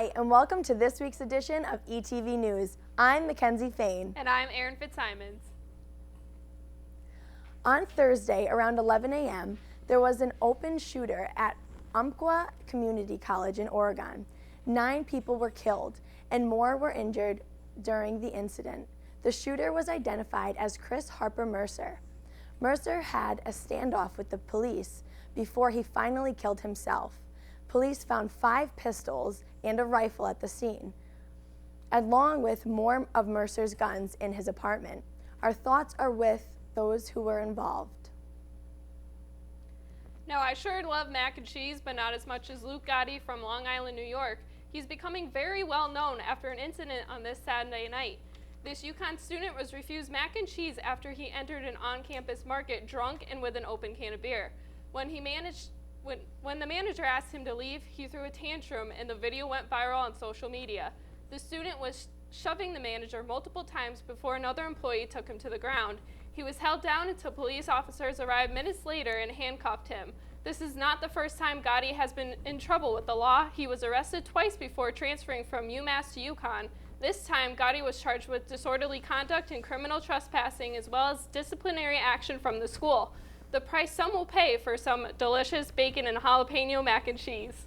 Hi, and welcome to this week's edition of ETV News. I'm McKenzie Fayne. And I'm Erin Fitzsimonds. On Thursday, around 11 a.m., there was an open shooter at Umpqua Community College in Oregon. 9 people were killed, and more were injured during the incident. The shooter was identified as Chris Harper Mercer. Mercer had a standoff with the police before he finally killed himself. Police found 5 pistols and a rifle at the scene, along with more of Mercer's guns in his apartment. Our thoughts are with those who were involved. Now, I sure love mac and cheese, but not as much as Luke Gotti from Long Island, New York. He's becoming very well known after an incident on this Saturday night. This UConn student was refused mac and cheese after he entered an on-campus market drunk and with an open can of beer. When the manager asked him to leave, he threw a tantrum and the video went viral on social media. The student was shoving the manager multiple times before another employee took him to the ground. He was held down until police officers arrived minutes later and handcuffed him. This is not the first time Gotti has been in trouble with the law. He was arrested twice before transferring from UMass to UConn. This time, Gotti was charged with disorderly conduct and criminal trespassing, as well as disciplinary action from the school. The price some will pay for some delicious bacon and jalapeno mac and cheese.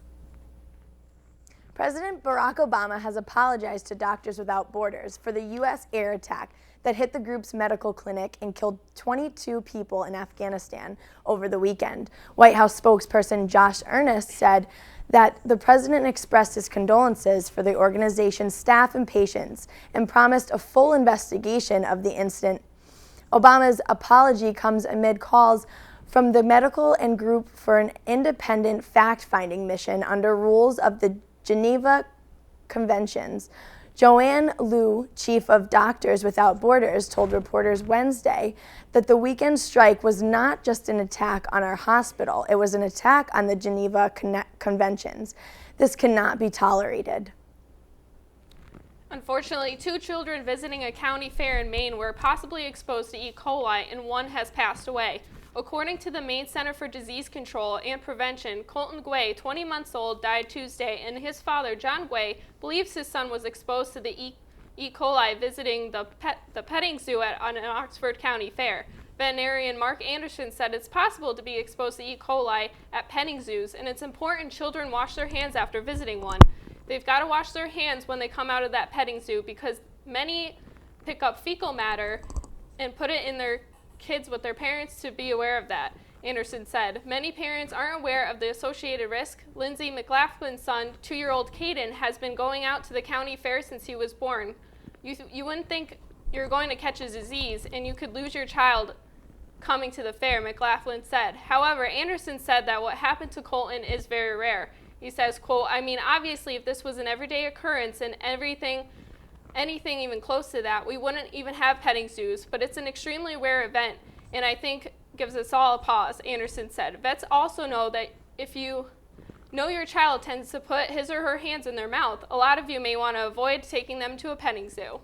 President Barack Obama has apologized to Doctors Without Borders for the U.S. air attack that hit the group's medical clinic and killed 22 people in Afghanistan over the weekend. White House spokesperson Josh Earnest said that the president expressed his condolences for the organization's staff and patients and promised a full investigation of the incident. Obama's apology comes amid calls from the medical and group for an independent fact-finding mission under rules of the Geneva Conventions. Joanne Liu, chief of Doctors Without Borders, told reporters Wednesday that the weekend strike was not just an attack on our hospital, it was an attack on the Geneva Conventions. This cannot be tolerated. Unfortunately, 2 children visiting a county fair in Maine were possibly exposed to E. coli, and 1 has passed away. According to the Maine Center for Disease Control and Prevention, Colton Guay, 20 months old, died Tuesday, and his father, John Guay, believes his son was exposed to the E. coli visiting the petting zoo at an Oxford County fair. Veterinarian Mark Anderson said it's possible to be exposed to E. coli at petting zoos, and it's important children wash their hands after visiting one. They've got to wash their hands when they come out of that petting zoo because many pick up fecal matter and put it in their kids with their parents to be aware of that, Anderson said. Many parents aren't aware of the associated risk. Lindsay McLaughlin's son, 2-year-old Caden, has been going out to the county fair since he was born. You wouldn't think you're going to catch a disease and you could lose your child coming to the fair, McLaughlin said. However, Anderson said that what happened to Colton is very rare. He says, quote, "I mean, obviously, if this was an everyday occurrence and anything even close to that, we wouldn't even have petting zoos, but it's an extremely rare event, and I think gives us all a pause," Anderson said. Vets also know that if you know your child tends to put his or her hands in their mouth, a lot of you may want to avoid taking them to a petting zoo.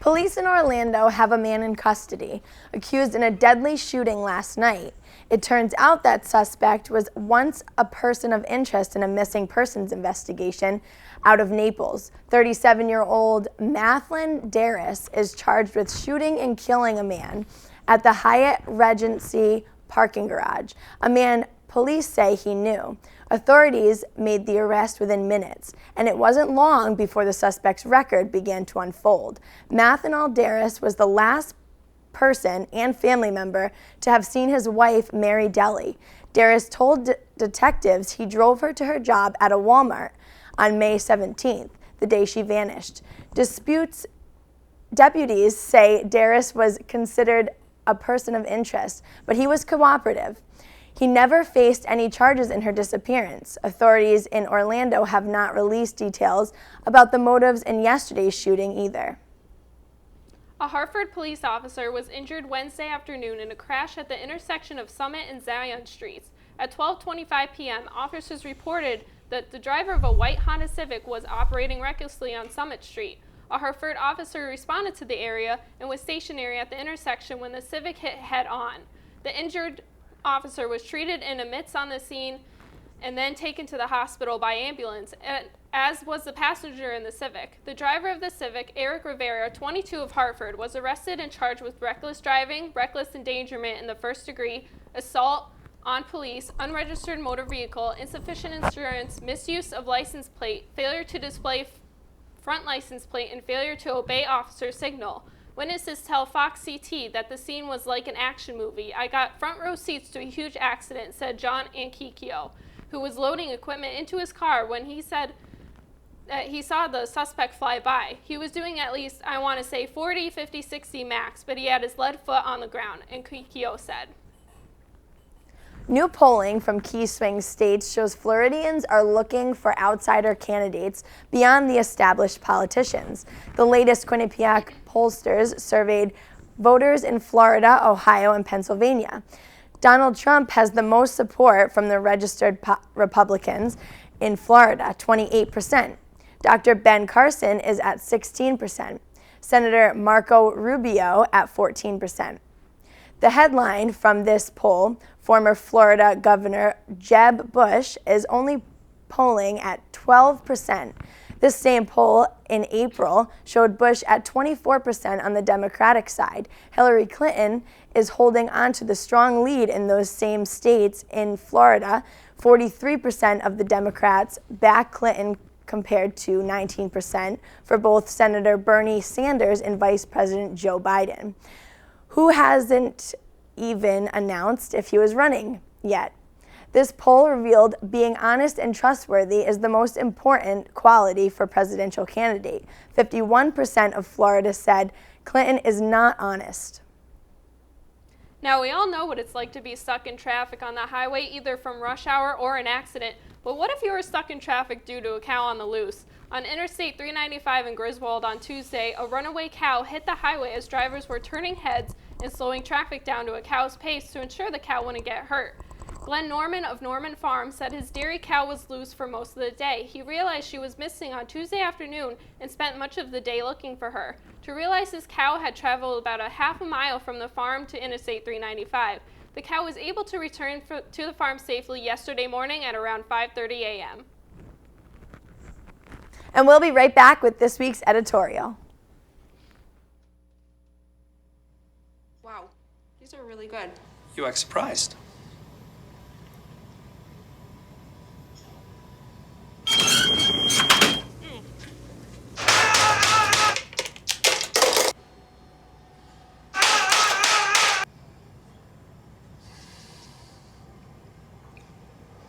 Police in Orlando have a man in custody, accused in a deadly shooting last night. It turns out that suspect was once a person of interest in a missing persons investigation out of Naples. 37-year-old Mathlin Darris is charged with shooting and killing a man at the Hyatt Regency parking garage, a man police say he knew. Authorities made the arrest within minutes, and it wasn't long before the suspect's record began to unfold. Mathlin Darris was the last person and family member to have seen his wife, Mary Deli. Darris told detectives he drove her to her job at a Walmart on May 17th, the day she vanished. Deputies say Darris was considered a person of interest, but he was cooperative. He never faced any charges in her disappearance. Authorities in Orlando have not released details about the motives in yesterday's shooting either. A Hartford police officer was injured Wednesday afternoon in a crash at the intersection of Summit and Zion Streets. At 12:25 p.m., officers reported that the driver of a white Honda Civic was operating recklessly on Summit Street. A Hartford officer responded to the area and was stationary at the intersection when the Civic hit head-on. The injured officer was treated in a MITS on the scene and then taken to the hospital by ambulance. as was the passenger in the Civic. The driver of the Civic, Eric Rivera, 22 of Hartford, was arrested and charged with reckless driving, reckless endangerment in the first degree, assault on police, unregistered motor vehicle, insufficient insurance, misuse of license plate, failure to display front license plate, and failure to obey officer signal. Witnesses tell Fox CT that the scene was like an action movie. I got front row seats to a huge accident, said John Ankikio, who was loading equipment into his car when he said that he saw the suspect fly by. He was doing at least, I want to say, 40, 50, 60 max, but he had his lead foot on the ground, Ankikio said. New polling from key swing states shows Floridians are looking for outsider candidates beyond the established politicians. The latest Quinnipiac pollsters surveyed voters in Florida, Ohio, and Pennsylvania. Donald Trump has the most support from the registered Republicans in Florida, 28%. Dr. Ben Carson is at 16%. Senator Marco Rubio at 14%. The headline from this poll, former Florida Governor Jeb Bush is only polling at 12%. This same poll in April showed Bush at 24% on the Democratic side. Hillary Clinton is holding on to the strong lead in those same states. In Florida, 43% of the Democrats back Clinton compared to 19% for both Senator Bernie Sanders and Vice President Joe Biden, who hasn't even announced if he was running yet. This poll revealed being honest and trustworthy is the most important quality for presidential candidate. 51% of Florida said Clinton is not honest. Now, we all know what it's like to be stuck in traffic on the highway, either from rush hour or an accident. But what if you were stuck in traffic due to a cow on the loose? On Interstate 395 in Griswold on Tuesday, a runaway cow hit the highway as drivers were turning heads and slowing traffic down to a cow's pace to ensure the cow wouldn't get hurt. Glenn Norman of Norman Farm said his dairy cow was loose for most of the day. He realized she was missing on Tuesday afternoon and spent much of the day looking for her. To realize his cow had traveled about a half a mile from the farm to Interstate 395. The cow was able to return to the farm safely yesterday morning at around 5:30 a.m. And we'll be right back with this week's editorial. Wow, these are really good. You act surprised.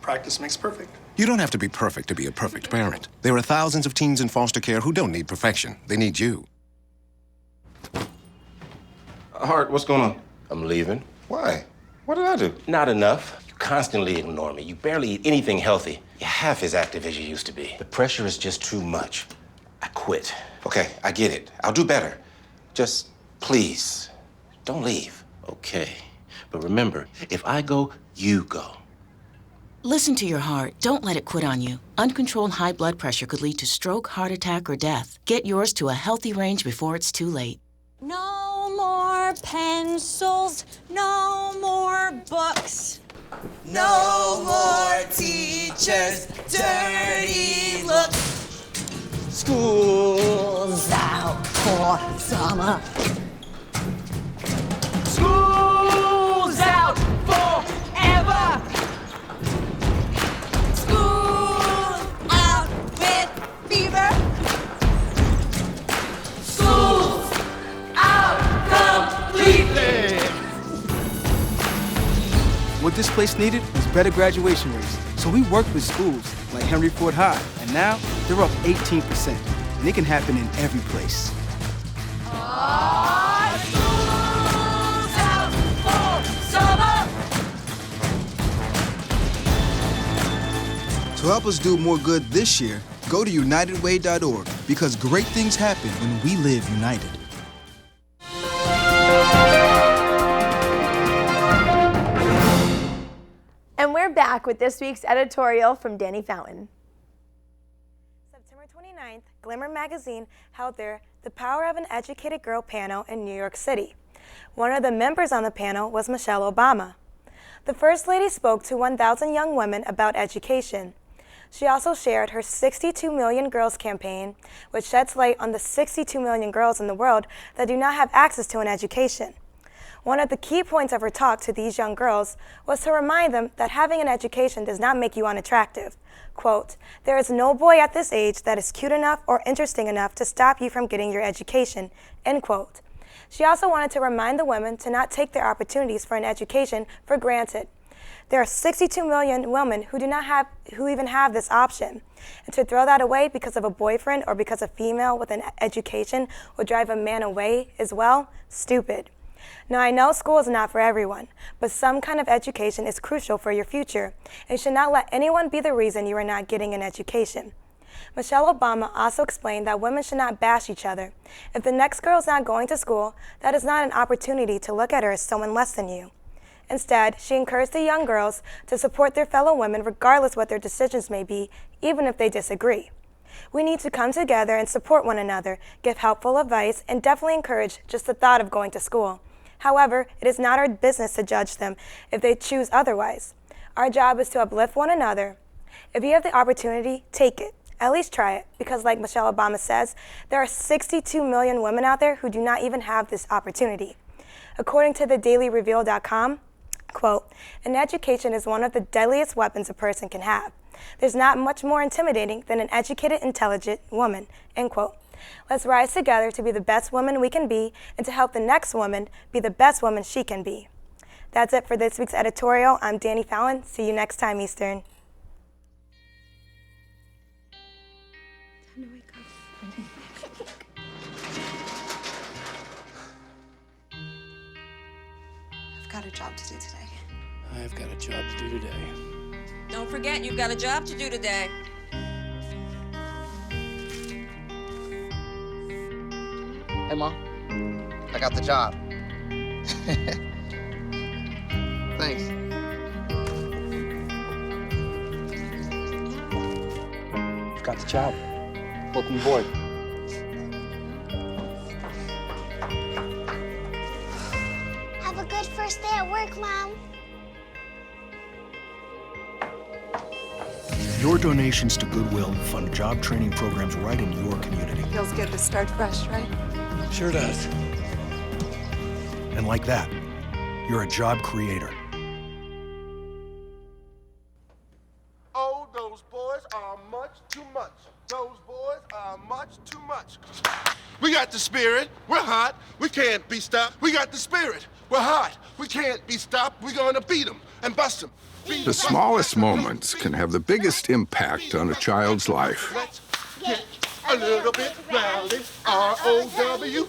Practice makes perfect. You don't have to be perfect to be a perfect parent. There are thousands of teens in foster care who don't need perfection. They need you. Hart, what's going on? I'm leaving. Why? What did I do? Not enough. You constantly ignore me. You barely eat anything healthy. You're half as active as you used to be. The pressure is just too much. I quit. Okay, I get it. I'll do better. Just please, don't leave. Okay. But remember, if I go, you go. Listen to your heart. Don't let it quit on you. Uncontrolled high blood pressure could lead to stroke, heart attack, or death. Get yours to a healthy range before it's too late. No more pencils, no more books. No more teachers' dirty looks. School's out for summer. School's out forever. School's out with fever. School's out completely. What this place needed was better graduation rates. So we worked with schools like Henry Ford High, and now they're up 18%. And it can happen in every place. School's out for summer. To help us do more good this year, go to unitedway.org, because great things happen when we live united. And we're back with this week's editorial from Danny Fountain. September 29th, Glamour magazine held their The Power of an Educated Girl panel in New York City. One of the members on the panel was Michelle Obama. The First Lady spoke to 1,000 young women about education. She also shared her 62 Million Girls campaign, which sheds light on the 62 million girls in the world that do not have access to an education. One of the key points of her talk to these young girls was to remind them that having an education does not make you unattractive. Quote, "There is no boy at this age that is cute enough or interesting enough to stop you from getting your education," end quote. She also wanted to remind the women to not take their opportunities for an education for granted. There are 62 million women who even have this option. And to throw that away because of a boyfriend or because a female with an education will drive a man away is, well, stupid. Now, I know school is not for everyone, but some kind of education is crucial for your future and should not let anyone be the reason you are not getting an education. Michelle Obama also explained that women should not bash each other. If the next girl is not going to school, that is not an opportunity to look at her as someone less than you. Instead, she encouraged the young girls to support their fellow women regardless what their decisions may be, even if they disagree. We need to come together and support one another, give helpful advice, and definitely encourage just the thought of going to school. However, it is not our business to judge them if they choose otherwise. Our job is to uplift one another. If you have the opportunity, take it. At least try it, because like Michelle Obama says, there are 62 million women out there who do not even have this opportunity. According to thedailyreveal.com, quote, "An education is one of the deadliest weapons a person can have. There's not much more intimidating than an educated, intelligent woman," end quote. Let's rise together to be the best woman we can be and to help the next woman be the best woman she can be. That's it for this week's editorial. I'm Danny Fallon. See you next time, Eastern. Time to wake up. I've got a job to do today. I've got a job to do today. Don't forget, you've got a job to do today. Hey, Mom. I got the job. Thanks. I've got the job. Welcome aboard. Have a good first day at work, Mom. Your donations to Goodwill fund job training programs right in your community. Feels good to start fresh, right? Sure does. And like that, you're a job creator. Oh, those boys are much too much. Those boys are much too much. We got the spirit. We're hot. We can't be stopped. We got the spirit. We're hot. We can't be stopped. We're gonna beat them and bust them. The smallest moments can have the biggest impact on a child's life. Let's get a little bit rowdy. R-O-W-D-Y.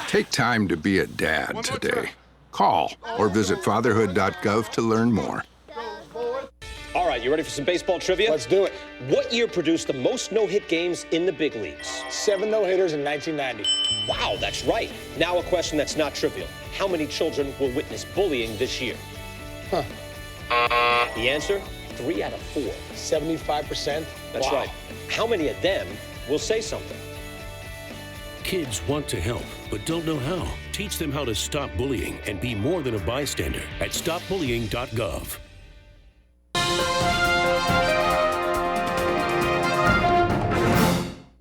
Take time to be a dad today. Call or visit fatherhood.gov to learn more. All right, you ready for some baseball trivia? Let's do it. What year produced the most no-hit games in the big leagues? 7 no-hitters in 1990. Wow, that's right. Now a question that's not trivial. How many children will witness bullying this year? Huh. The answer, 3 out of 4. 75%? That's Wow. right. How many of them will say something? Kids want to help, but don't know how. Teach them how to stop bullying and be more than a bystander at stopbullying.gov.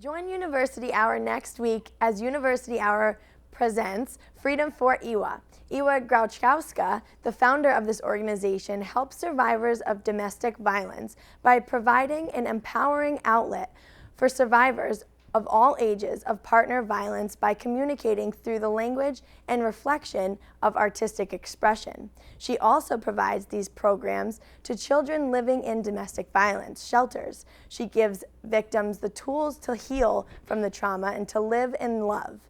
Join University Hour next week as University Hour presents Freedom for Iwa. Iwa Grauchkowska, the founder of this organization, helps survivors of domestic violence by providing an empowering outlet for survivors of all ages of partner violence by communicating through the language and reflection of artistic expression. She also provides these programs to children living in domestic violence shelters. She gives victims the tools to heal from the trauma and to live in love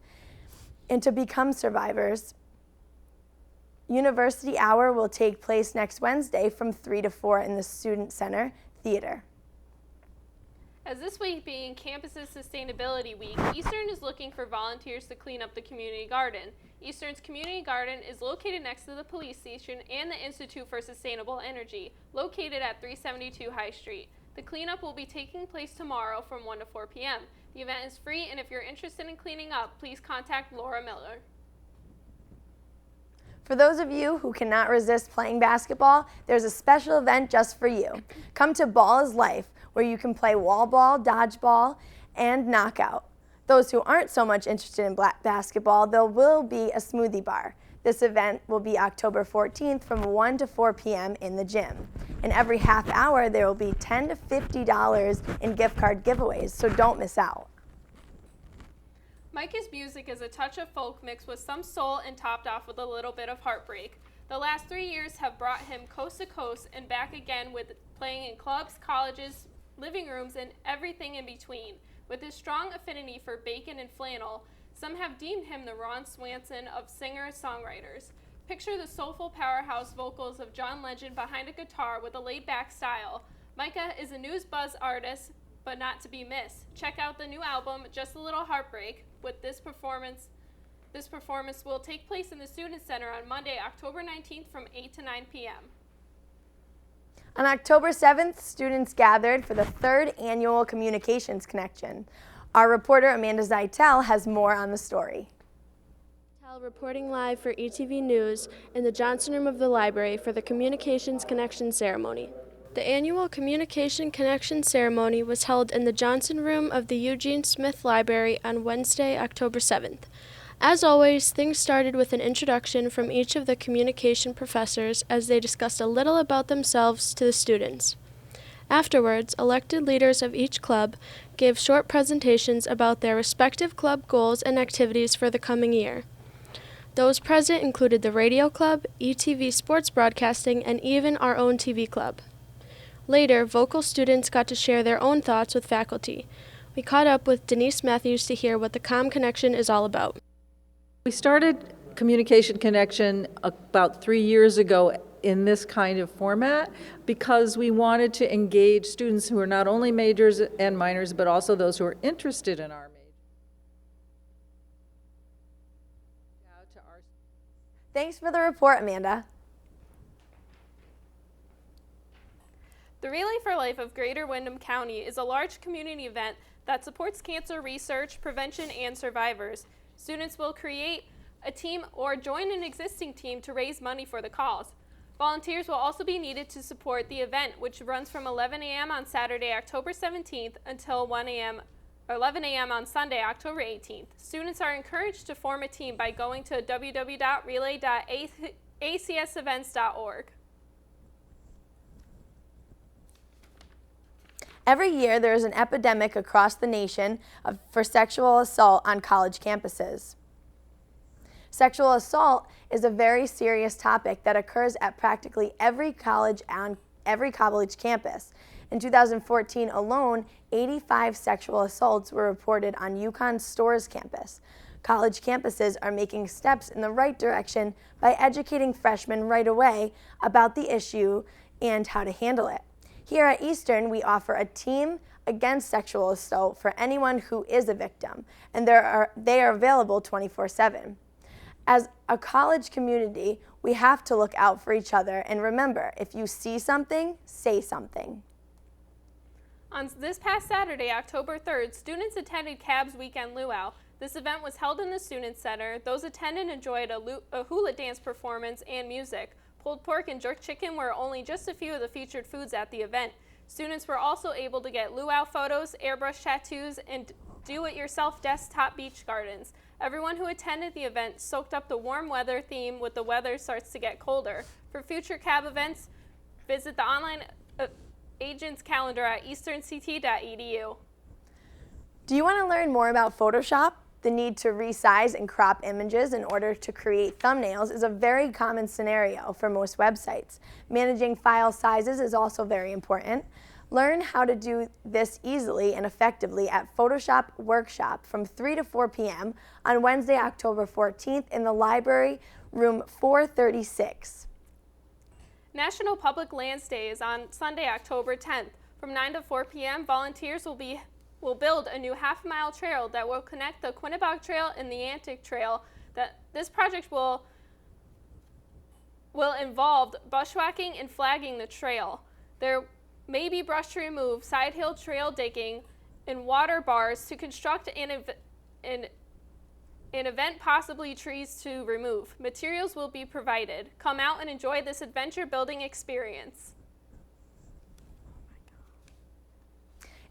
and to become survivors. University Hour will take place next Wednesday from 3 to 4 in the Student Center Theater. As this week being Campus's Sustainability Week, Eastern is looking for volunteers to clean up the community garden. Eastern's community garden is located next to the police station and the Institute for Sustainable Energy, located at 372 High Street. The cleanup will be taking place tomorrow from 1 to 4 p.m. The event is free, and if you're interested in cleaning up, please contact Laura Miller. For those of you who cannot resist playing basketball, there's a special event just for you. Come to Ball is Life, where you can play wall ball, dodgeball, and knockout. Those who aren't so much interested in basketball, there will be a smoothie bar. This event will be October 14th from 1 to 4 p.m. in the gym. And every half hour, there will be $10 to $50 in gift card giveaways, so don't miss out. Micah's music is a touch of folk mixed with some soul and topped off with a little bit of heartbreak. The last 3 years have brought him coast to coast and back again with playing in clubs, colleges, living rooms, and everything in between. With his strong affinity for bacon and flannel, some have deemed him the Ron Swanson of singer-songwriters. Picture the soulful powerhouse vocals of John Legend behind a guitar with a laid-back style. Micah is a news buzz artist, but not to be missed. Check out the new album, Just a Little Heartbreak, with this performance. This performance will take place in the Student Center on Monday, October 19th from 8 to 9 p.m. On October 7th, students gathered for the 3rd annual Communications Connection. Our reporter Amanda Zeitel has more on the story. Reporting live for ETV News in the Johnson Room of the library for the Communications Connection ceremony. The annual Communication Connection ceremony was held in the Johnson Room of the Eugene Smith Library on Wednesday, October 7th. As always, things started with an introduction from each of the communication professors as they discussed a little about themselves to the students. Afterwards, elected leaders of each club gave short presentations about their respective club goals and activities for the coming year. Those present included the Radio Club, ETV Sports Broadcasting, and even our own TV club. Later, vocal students got to share their own thoughts with faculty. We caught up with Denise Matthews to hear what the Com Connection is all about. We started Communication Connection about 3 years ago in this kind of format because we wanted to engage students who are not only majors and minors, but also those who are interested in our major. Thanks for the report, Amanda. The Relay for Life of Greater Windham County is a large community event that supports cancer research, prevention, and survivors. Students will create a team or join an existing team to raise money for the cause. Volunteers will also be needed to support the event, which runs from 11 a.m. on Saturday, October 17th until 11 a.m. on Sunday, October 18th. Students are encouraged to form a team by going to www.relay.acsevents.org. Every year, there is an epidemic across the nation for sexual assault on college campuses. Sexual assault is a very serious topic that occurs at practically every college on every college campus. In 2014 alone, 85 sexual assaults were reported on UConn's Storrs campus. College campuses are making steps in the right direction by educating freshmen right away about the issue and how to handle it. Here at Eastern, we offer a team against sexual assault for anyone who is a victim, and they are available 24/7. As a college community, we have to look out for each other, and remember, if you see something, say something. On this past Saturday, October 3rd, students attended CAB's Weekend Luau. This event was held in the Student Center. Those attending enjoyed a hula dance performance and music. Pulled pork and jerk chicken were only just a few of the featured foods at the event. Students were also able to get luau photos, airbrush tattoos, and do-it-yourself desktop beach gardens. Everyone who attended the event soaked up the warm weather theme with the weather starts to get colder. For future CAB events, visit the online agent's calendar at easternct.edu. Do you want to learn more about Photoshop? The need to resize and crop images in order to create thumbnails is a very common scenario for most websites. Managing file sizes is also very important. Learn how to do this easily and effectively at Photoshop Workshop from 3 to 4 p.m. on Wednesday, October 14th in the library, room 436. National Public Lands Day is on Sunday, October 10th. From 9 to 4 p.m., volunteers will build a new half-mile trail that will connect the Quinnebog Trail and the Antic Trail. This project will involve bushwhacking and flagging the trail. There may be brush to remove, side hill trail digging, and water bars to construct An event, possibly trees to remove. Materials will be provided. Come out and enjoy this adventure building experience.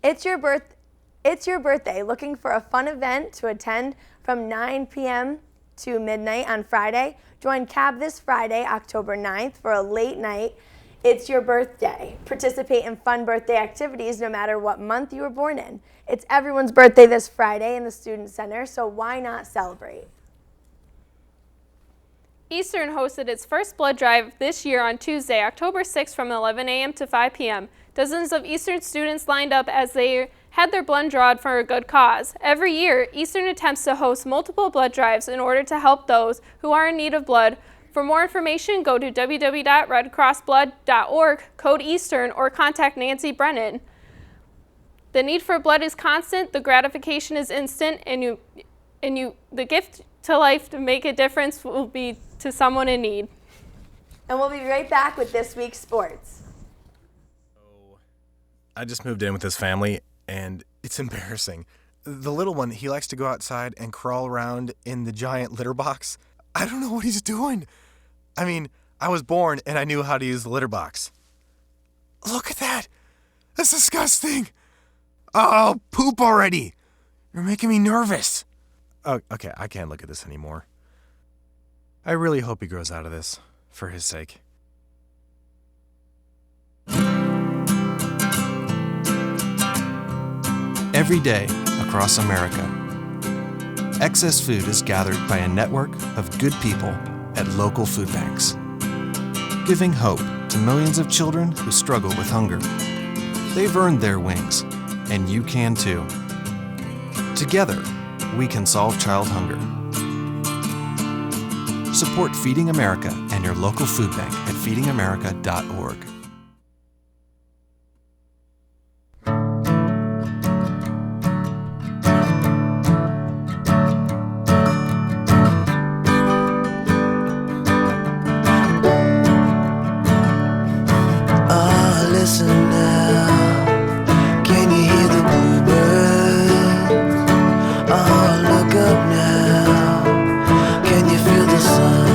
It's your birthday. Looking for a fun event to attend from 9 p.m. to midnight on Friday? Join CAB this Friday, October 9th for a late night. It's your birthday. Participate in fun birthday activities no matter what month you were born in. It's everyone's birthday this Friday in the Student Center, so why not celebrate? Eastern hosted its first blood drive this year on Tuesday, October 6th from 11 a.m. to 5 p.m. Dozens of Eastern students lined up as they had their blood drawn for a good cause. Every year, Eastern attempts to host multiple blood drives in order to help those who are in need of blood. For more information, go to www.redcrossblood.org, code Eastern, or contact Nancy Brennan. The need for blood is constant, the gratification is instant, and the gift to life to make a difference will be to someone in need. And we'll be right back with this week's sports. I just moved in with this family, and it's embarrassing. The little one, he likes to go outside and crawl around in the giant litter box. I don't know what he's doing. I mean, I was born and I knew how to use the litter box. Look at that. That's disgusting. Oh, poop already. You're making me nervous. Oh, okay, I can't look at this anymore. I really hope he grows out of this, for his sake. Every day across America, excess food is gathered by a network of good people at local food banks, giving hope to millions of children who struggle with hunger. They've earned their wings, and you can too. Together, we can solve child hunger. Support Feeding America and your local food bank at feedingamerica.org. Listen now, can you hear the bluebirds? Oh, look up now, can you feel the sun?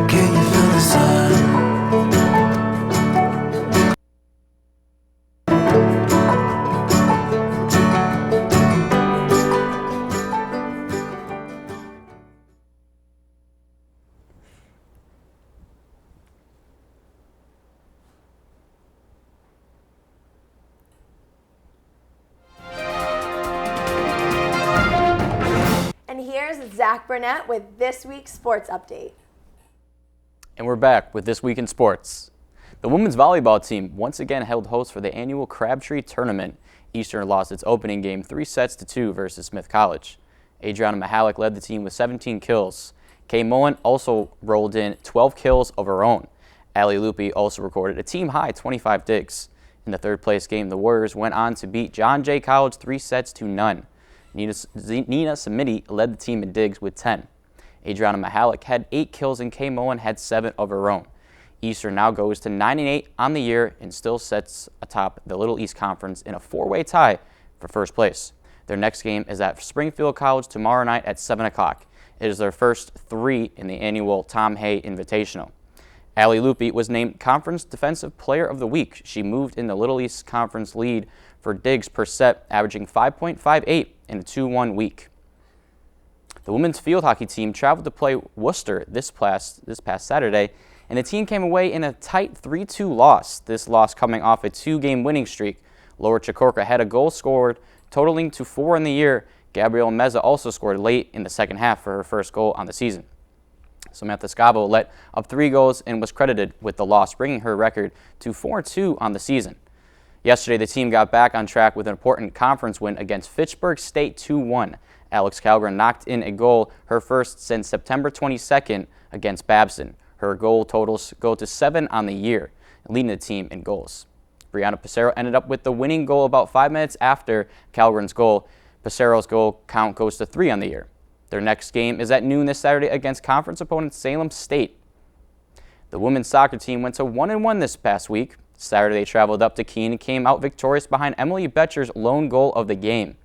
Can you feel the sun? And here's Zach Burnett with this week's sports update. And we're back with This Week in Sports. The women's volleyball team once again held host for the annual Crabtree Tournament. Eastern lost its opening game 3-2 versus Smith College. Adriana Mahalik led the team with 17 kills. Kay Mullen also rolled in 12 kills of her own. Allie Lupi also recorded a team-high 25 digs. In the third-place game, the Warriors went on to beat John Jay College 3-0. Nina Samiti led the team in digs with 10. Adriana Mahalik had 8 kills and Kay Mullen had 7 of her own. Eastern now goes to 9-8 on the year and still sits atop the Little East Conference in a 4-way tie for first place. Their next game is at Springfield College tomorrow night at 7 o'clock. It is their first 3 in the annual Tom Hay Invitational. Allie Lupi was named Conference Defensive Player of the Week. She moved in the Little East Conference lead for digs per set, averaging 5.58 in a 2-1 week. The women's field hockey team traveled to play Worcester this past Saturday, and the team came away in a tight 3-2 loss. This loss coming off a 2-game winning streak. Laura Chikorka had a goal scored, totaling to 4 in the year. Gabrielle Meza also scored late in the second half for her first goal on the season. Samantha Scavo let up 3 goals and was credited with the loss, bringing her record to 4-2 on the season. Yesterday, the team got back on track with an important conference win against Fitchburg State 2-1. Alex Calgren knocked in a goal, her first since September 22nd against Babson. Her goal totals go to 7 on the year, leading the team in goals. Brianna Pissarro ended up with the winning goal about 5 minutes after Calgren's goal. Passero's goal count goes to 3 on the year. Their next game is at noon this Saturday against conference opponent Salem State. The women's soccer team went to 1-1 this past week. Saturday they traveled up to Keene and came out victorious behind Emily Betcher's lone goal of the game,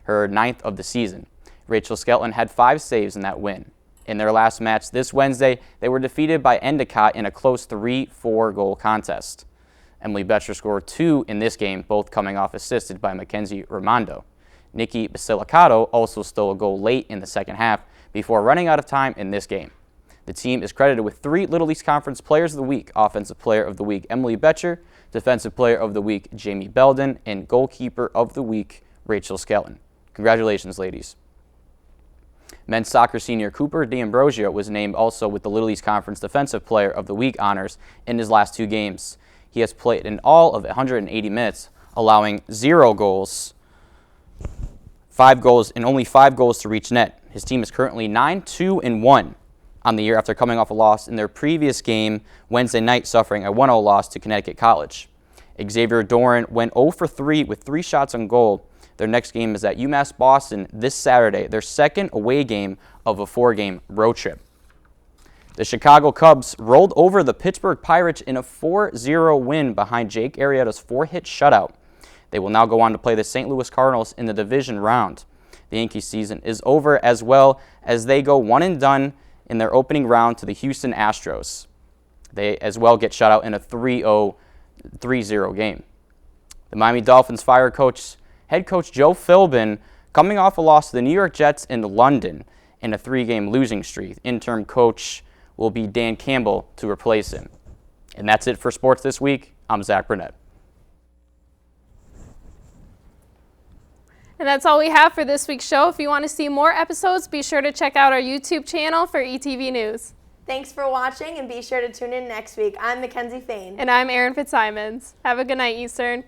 her 9th of the season. Rachel Skelton had 5 saves in that win. In their last match this Wednesday, they were defeated by Endicott in a close 3-4 goal contest. Emily Betcher scored 2 in this game, both coming off assisted by Mackenzie Raimondo. Nikki Basilicato also stole a goal late in the second half before running out of time in this game. The team is credited with 3 Little East Conference Players of the Week: Offensive Player of the Week Emily Betcher, Defensive Player of the Week Jamie Belden, and Goalkeeper of the Week Rachel Skelton. Congratulations, ladies. Men's soccer senior Cooper D'Ambrosio was named also with the Little East Conference Defensive Player of the Week honors in his last 2 games. He has played in all of 180 minutes, allowing 0 goals, 5 goals, and only 5 goals to reach net. His team is currently 9-2-1 on the year after coming off a loss in their previous game Wednesday night, suffering a 1-0 loss to Connecticut College. Xavier Doran went 0 for 3 with 3 shots on goal. Their next game is at UMass Boston this Saturday, their second away game of a 4-game road trip. The Chicago Cubs rolled over the Pittsburgh Pirates in a 4-0 win behind Jake Arrieta's 4-hit shutout. They will now go on to play the St. Louis Cardinals in the division round. The Yankees season is over as well as they go 1-done in their opening round to the Houston Astros. They as well get shut out in a 3-0 game. The Miami Dolphins fire head coach Joe Philbin coming off a loss to the New York Jets in London in a 3-game losing streak. Interim coach will be Dan Campbell to replace him. And that's it for sports this week. I'm Zach Burnett. And that's all we have for this week's show. If you want to see more episodes, be sure to check out our YouTube channel for ETV News. Thanks for watching, and be sure to tune in next week. I'm McKenzie Fayne. And I'm Erin Fitzsimonds. Have a good night, Eastern.